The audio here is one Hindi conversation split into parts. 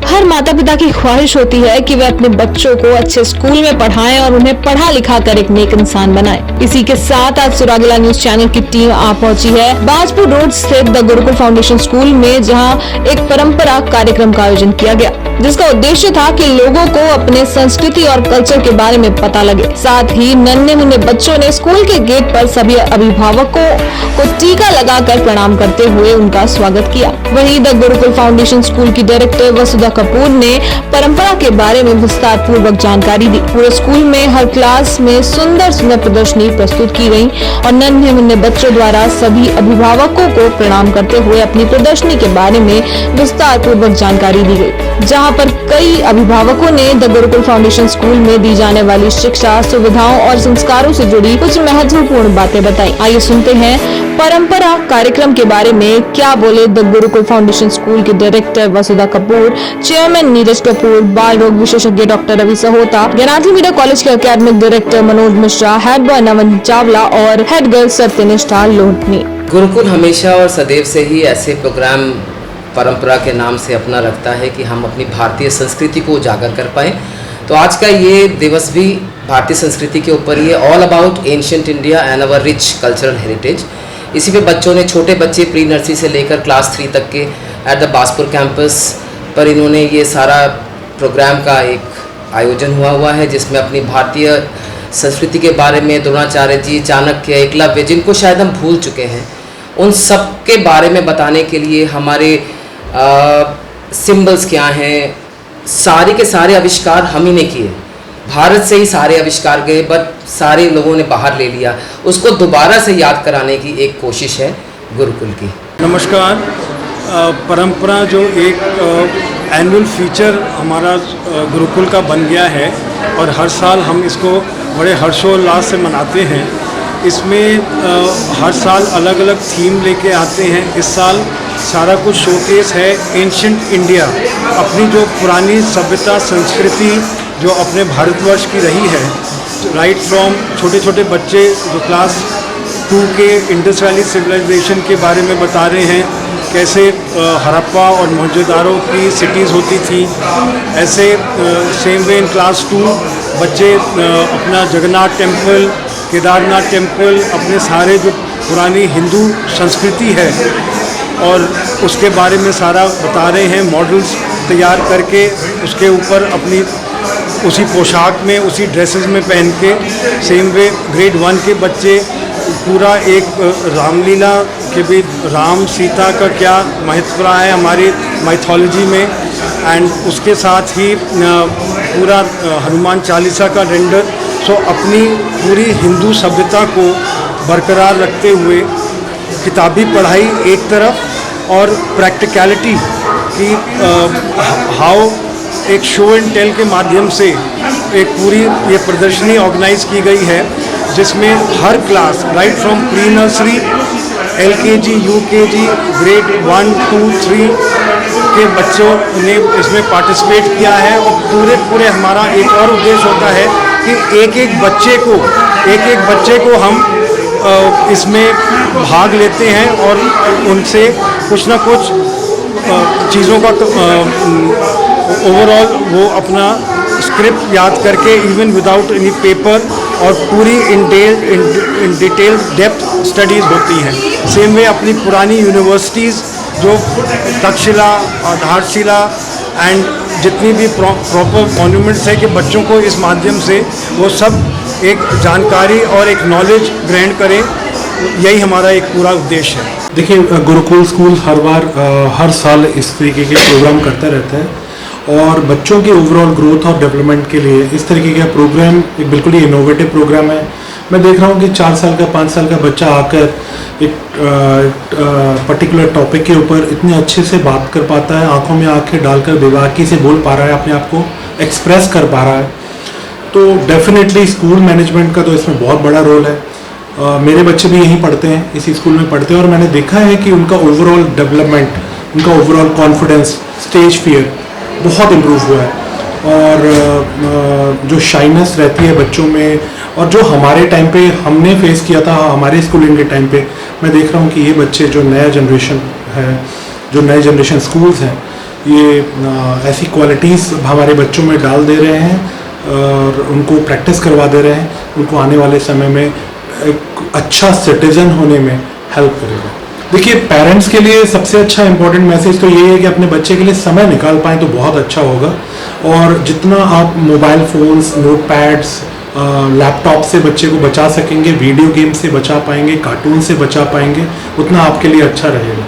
हर माता पिता की ख्वाहिश होती है कि वे अपने बच्चों को अच्छे स्कूल में पढ़ाएं और उन्हें पढ़ा लिखा कर एक नेक इंसान बनाएं। इसी के साथ आज सुरागला न्यूज चैनल की टीम आ पहुंची है बाजपुर रोड स्थित द गुरुकुल फाउंडेशन स्कूल में, जहां एक परंपरा कार्यक्रम का आयोजन किया गया, जिसका उद्देश्य था कि लोगों को अपने संस्कृति और कल्चर के बारे में पता लगे। साथ ही नन्हे मुन्ने बच्चों ने स्कूल के गेट पर सभी अभिभावकों को टीका लगाकर प्रणाम करते हुए उनका स्वागत किया। वहीं द गुरुकुल फाउंडेशन स्कूल की डायरेक्टर वसुधा कपूर ने परंपरा के बारे में विस्तार पूर्वक जानकारी दी। पूरे स्कूल में हर क्लास में सुंदर सुंदर प्रदर्शनी प्रस्तुत की गई और नन्हे मुन्ने बच्चों द्वारा सभी अभिभावकों को प्रणाम करते हुए अपनी प्रदर्शनी के बारे में विस्तार पूर्वक जानकारी दी गई, जहां पर कई अभिभावकों ने द गुरुकुल फाउंडेशन स्कूल में दी जाने वाली शिक्षा, सुविधाओं और संस्कारों से जुड़ी कुछ महत्वपूर्ण बातें बताई। आइए सुनते हैं परंपरा कार्यक्रम के बारे में क्या बोले द गुरुकुल फाउंडेशन स्कूल के डायरेक्टर वसुधा कपूर, चेयरमैन नीरज कपूर, बाल रोग विशेषज्ञ doctor Ravi Sahota, Gyanarthi media college के academic director Manoj Mishra, head boy Naman Chawla और हेड गर्ल सत्यनिष्ठा लोहनी। गुरुकुल हमेशा और सदैव से ही ऐसे प्रोग्राम परंपरा के नाम से अपना रखता है कि हम अपनी भारतीय संस्कृति को उजागर कर पाएँ। तो आज का ये दिवस भी भारतीय संस्कृति के ऊपर ही है, all about ancient India and our rich cultural heritage. इसी पे बच्चों ने, छोटे बच्चे प्री नर्सरी से लेकर क्लास 3 तक के एट द बाजपुर कैंपस पर इन्होंने ये सारा प्रोग्राम का एक आयोजन हुआ है, जिसमें अपनी भारतीय संस्कृति के बारे में द्रोणाचार्य जी, चाणक्य, एकलव्य, जिनको शायद हम भूल चुके हैं, उन सब के बारे में बताने के लिए हमारे सिंबल्स क्या हैं, सारे के सारे आविष्कार हम ही ने किए। भारत से ही सारे आविष्कार गए, बट सारे लोगों ने बाहर ले लिया। उसको दोबारा से याद कराने की एक कोशिश है गुरुकुल की। नमस्कार। परंपरा जो एक एनुअल फीचर हमारा गुरुकुल का बन गया है और हर साल हम इसको बड़े हर्षोल्लास से मनाते हैं। इसमें हर साल अलग अलग थीम लेके आते हैं। इस साल सारा कुछ शोकेस है एंशिएंट इंडिया, अपनी जो पुरानी सभ्यता संस्कृति जो अपने भारतवर्ष की रही है, राइट फ्रॉम छोटे छोटे बच्चे जो क्लास 2 के इंडस वैली सिविलाइजेशन के बारे में बता रहे हैं, कैसे हड़प्पा और मोहनजोदारो की सिटीज़ होती थी। ऐसे सेम वे इन क्लास 2 बच्चे अपना जगन्नाथ टेम्पल, केदारनाथ टेम्पल, अपने सारे जो पुरानी हिंदू संस्कृति है और उसके बारे में सारा बता रहे हैं, मॉडल्स तैयार करके उसके ऊपर अपनी उसी पोशाक में, उसी ड्रेसेस में पहन के। सेम वे ग्रेड 1 के बच्चे पूरा एक रामलीला के भी, राम सीता का क्या महत्व रहा है हमारी माइथोलॉजी में, एंड उसके साथ ही पूरा हनुमान चालीसा का रेंडर। सो अपनी पूरी हिंदू सभ्यता को बरकरार रखते हुए किताबी पढ़ाई एक तरफ और प्रैक्टिकलिटी की हाउ एक शो एंड टेल के माध्यम से एक पूरी ये प्रदर्शनी ऑर्गेनाइज की गई है, जिसमें हर class right from pre nursery, LKG, UKG, grade 1, 2, 3 के बच्चों ने इसमें पार्टिसिपेट किया है। और पूरे हमारा एक और उद्देश्य होता है कि एक एक बच्चे को हम इसमें भाग लेते हैं और उनसे कुछ ना कुछ चीज़ों का ओवरऑल वो अपना स्क्रिप्ट याद करके, इवन विदाउट एनी पेपर, और पूरी इन डिटेल डेप्थ स्टडीज़ होती हैं। सेम वे अपनी पुरानी यूनिवर्सिटीज़ जो तक्षशिला, आधारशिला एंड जितनी भी प्रॉपर मॉन्यूमेंट्स है, कि बच्चों को इस माध्यम से वो सब एक जानकारी और एक नॉलेज ग्रहण करें। यही हमारा एक पूरा उद्देश्य है। देखिए, गुरुकुल स्कूल हर साल इस तरीके के प्रोग्राम करता रहता है और बच्चों के ओवरऑल ग्रोथ और डेवलपमेंट के लिए इस तरीके का प्रोग्राम एक बिल्कुल ही इनोवेटिव प्रोग्राम है। मैं देख रहा हूँ कि 4 साल का, 5 साल का बच्चा आकर एक पर्टिकुलर टॉपिक के ऊपर इतने अच्छे से बात कर पाता है, आंखों में आंखें डालकर बेबाकी से बोल पा रहा है, अपने आप को एक्सप्रेस कर पा रहा है। तो डेफिनेटली स्कूल मैनेजमेंट का तो इसमें बहुत बड़ा रोल है। मेरे बच्चे भी यहीं पढ़ते हैं, इसी स्कूल में पढ़ते हैं, और मैंने देखा है कि उनका ओवरऑल डेवलपमेंट, उनका ओवरऑल कॉन्फिडेंस, स्टेज फियर बहुत इम्प्रूव हुआ है। और जो शाइनेस रहती है बच्चों में, और जो हमारे टाइम पे हमने फेस किया था हमारे स्कूलिंग के टाइम पे, मैं देख रहा हूँ कि ये बच्चे जो नया जनरेशन है, जो नए जनरेशन स्कूल्स हैं, ये ऐसी क्वालिटीज़ हमारे बच्चों में डाल दे रहे हैं और उनको प्रैक्टिस करवा दे रहे हैं, उनको आने वाले समय में एक अच्छा सिटीजन होने में हेल्प करेगा। देखिए, पेरेंट्स के लिए सबसे अच्छा इम्पोर्टेंट मैसेज तो ये है कि अपने बच्चे के लिए समय निकाल पाएँ तो बहुत अच्छा होगा। और जितना आप mobile phones, note pads, laptop से बच्चे को बचा सकेंगे, वीडियो गेम से बचा पाएंगे, कार्टून से बचा पाएंगे, उतना आपके लिए अच्छा रहेगा।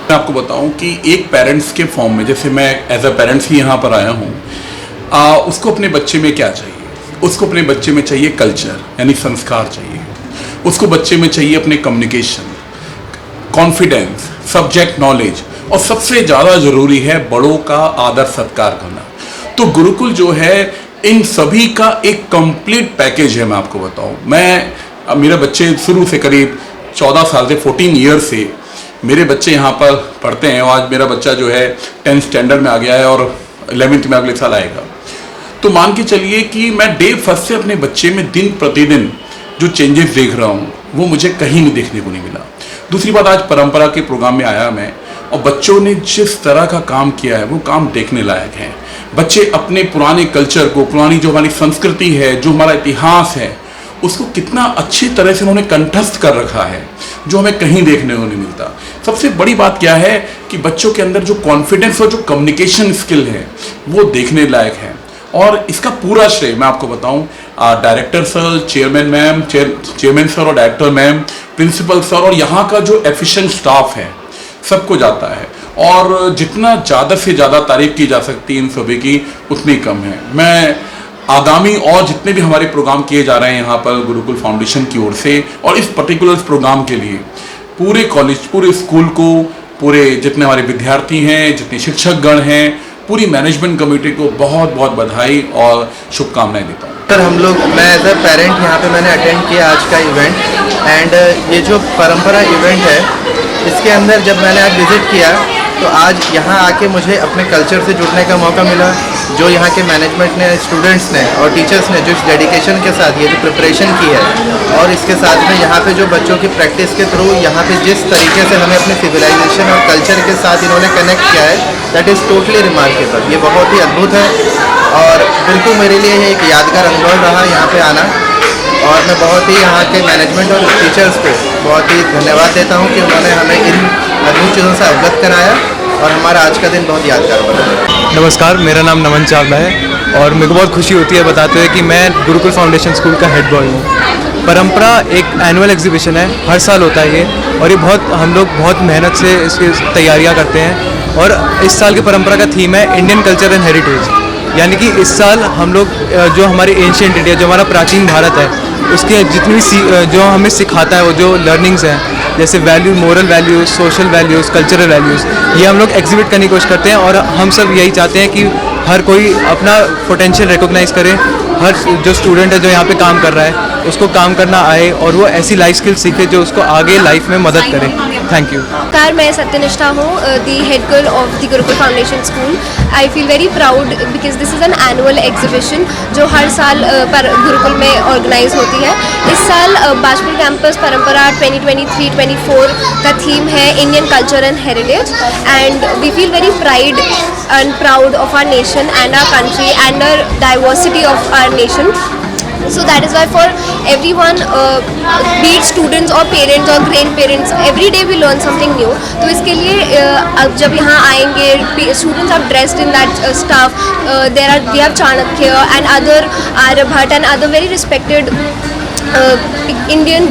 मैं आपको बताऊं कि एक पेरेंट्स के फॉर्म में, जैसे मैं एज अ पेरेंट्स ही यहाँ पर आया हूँ, उसको अपने बच्चे में क्या चाहिए? उसको अपने बच्चे में चाहिए कल्चर, यानी संस्कार चाहिए। उसको बच्चे में चाहिए अपने कम्युनिकेशन, कॉन्फिडेंस, सब्जेक्ट नॉलेज, और सबसे ज़्यादा ज़रूरी है बड़ों का आदर सत्कार करना। तो गुरुकुल जो है इन सभी का एक कंप्लीट पैकेज है। मैं आपको बताऊं, मेरे बच्चे शुरू से करीब 14 साल से 14 ईयर से मेरे बच्चे यहाँ पर पढ़ते हैं। और आज मेरा बच्चा जो है 10th स्टैंडर्ड में आ गया है और 11th में अगले साल आएगा। तो मान के चलिए कि मैं डे फर्स्ट से अपने बच्चे में दिन प्रतिदिन जो चेंजेस देख रहा हूँ वो मुझे कहीं नहीं देखने को नहीं मिला। दूसरी बात, आज परंपरा के प्रोग्राम में आया मैं, और बच्चों ने जिस तरह का काम किया है वो काम देखने लायक है। बच्चे अपने पुराने कल्चर को, पुरानी जो हमारी संस्कृति है, जो हमारा इतिहास है, उसको कितना अच्छी तरह से उन्होंने कंठस्थ कर रखा है, जो हमें कहीं देखने को नहीं मिलता। सबसे बड़ी बात क्या है कि बच्चों के अंदर जो कॉन्फिडेंस और जो कम्युनिकेशन स्किल है वो देखने लायक है। और इसका पूरा श्रेय मैं आपको बताऊं, डायरेक्टर सर, चेयरमैन सर और डायरेक्टर मैम, प्रिंसिपल सर और यहाँ का जो एफिशिएंट स्टाफ है सबको जाता है। और जितना ज़्यादा से ज़्यादा तारीफ की जा सकती है इन सभी की, उतनी कम है। मैं आगामी और जितने भी हमारे प्रोग्राम किए जा रहे हैं यहाँ पर गुरुकुल फाउंडेशन की ओर से, और इस पर्टिकुलर प्रोग्राम के लिए पूरे कॉलेज, पूरे स्कूल को, पूरे जितने हमारे विद्यार्थी हैं, जितने शिक्षकगण हैं, पूरी मैनेजमेंट कमेटी को बहुत बहुत बधाई और शुभकामनाएं देता हूँ। सर, मैं एज अ पेरेंट यहाँ पे मैंने अटेंड किया आज का इवेंट, एंड ये जो परंपरा इवेंट है इसके अंदर जब मैंने आज विज़िट किया तो आज यहाँ आके मुझे अपने कल्चर से जुड़ने का मौका मिला। जो यहाँ के मैनेजमेंट ने, स्टूडेंट्स ने और टीचर्स ने जो डेडिकेशन के साथ ये जो प्रिपरेशन की है, और इसके साथ में यहाँ पे जो बच्चों की प्रैक्टिस के थ्रू यहाँ पे जिस तरीके से हमें अपने सिविलाइजेशन और कल्चर के साथ इन्होंने कनेक्ट किया है, दैट इज़ टोटली रिमार्केबल। ये बहुत ही अद्भुत है और बिल्कुल मेरे लिए एक यादगार अनुभव रहा यहाँ पे आना। और मैं बहुत ही यहाँ के मैनेजमेंट और टीचर्स को बहुत ही धन्यवाद देता हूँ कि उन्होंने हमें इन अद्भुत चीज़ों से अवगत कराया और हमारा आज का दिन बहुत यादगार बना। नमस्कार, मेरा नाम नमन चावला है और मेरे को बहुत खुशी होती है बताते हुए कि मैं गुरुकुल फाउंडेशन स्कूल का हेड बॉय हूँ। परंपरा एक एनुअल एग्जीबिशन है, हर साल होता है ये, और ये हम लोग बहुत मेहनत से इसकी तैयारियाँ करते हैं। और इस साल की परंपरा का थीम है इंडियन कल्चर एंड हेरिटेज, यानी कि इस साल हम लोग जो हमारे एंशिएंट इंडिया, जो हमारा प्राचीन भारत है, उसके जितनी भी जो हमें सिखाता है वो जो लर्निंग्स हैं, जैसे value, moral values, social values, cultural values, ये हम लोग एग्जिबिट करने की कोशिश करते हैं। और हम सब यही चाहते हैं कि हर कोई अपना पोटेंशियल रिकॉग्नाइज करे, हर जो स्टूडेंट है जो यहाँ पे काम कर रहा है उसको काम करना आए और वो ऐसी लाइफ स्किल सीखे जो उसको आगे लाइफ में मदद करे। Thank you. नमस्कार, मैं सत्यनिष्ठा हूँ, the head girl of the Gurukul foundation school. I feel very proud because this is an annual exhibition जो हर साल पर गुरुकुल में ऑर्गेनाइज होती है। इस साल बाजपुर कैंपस परंपरा 2023-24 का थीम है Indian culture and heritage, and we feel very pride and proud of our nation and our country and the diversity of our nation. So that is why for everyone, be it students or parents or grandparents, every day we learn something new. तो इसके लिए अब जब यहाँ आएंगे, students are dressed in that stuff. We have Chanakya and other Aryabhat and other very respected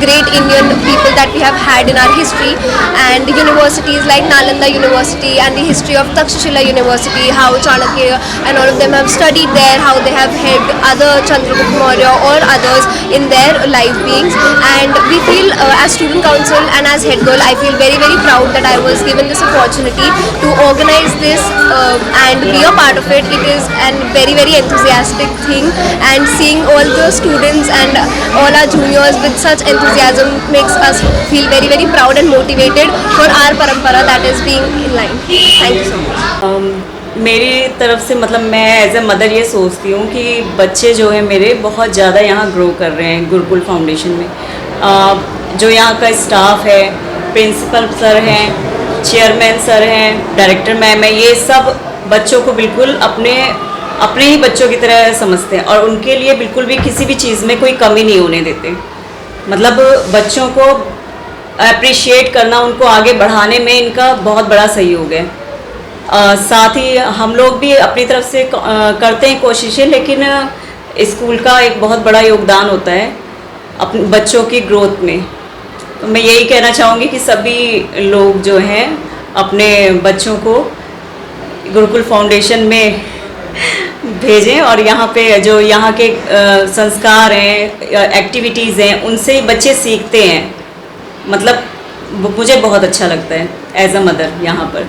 great Indian people that we have had in our history, and universities like Nalanda University and the history of Takshashila University, how Chanakya and all of them have studied there, how they have helped other Chandragupta Maurya or others in their life beings. And we feel as student council and as head girl, I feel very very proud that I was given this opportunity to organize this and be a part of it. It is a very very enthusiastic thing, and seeing all the students and all our juniors with such enthusiasm makes us feel very very proud and motivated for our parampara that is being in line. Thank you so much. मेरी तरफ से मतलब मैं एज ए मदर ये सोचती हूँ कि बच्चे जो हैं मेरे बहुत ज़्यादा यहाँ ग्रो कर रहे हैं गुरुकुल फाउंडेशन में। जो यहाँ का स्टाफ है, प्रिंसिपल सर हैं, चेयरमैन सर हैं, डायरेक्टर मैम है, ये सब बच्चों को बिल्कुल अपने ही बच्चों की तरह समझते हैं और उनके लिए बिल्कुल भी किसी भी चीज़ में कोई कमी नहीं होने देते। मतलब बच्चों को अप्रिशिएट करना, उनको आगे बढ़ाने में इनका बहुत बड़ा सहयोग है। साथ ही हम लोग भी अपनी तरफ से करते हैं कोशिशें, लेकिन स्कूल का एक बहुत बड़ा योगदान होता है अपने बच्चों की ग्रोथ में। तो मैं यही कहना चाहूँगी कि सभी लोग जो हैं अपने बच्चों को गुरुकुल फाउंडेशन में भेजें और यहाँ पे जो यहाँ के संस्कार हैं, एक्टिविटीज़ हैं, उनसे बच्चे सीखते हैं। मतलब मुझे बहुत अच्छा लगता है एज अ मदर यहाँ पर।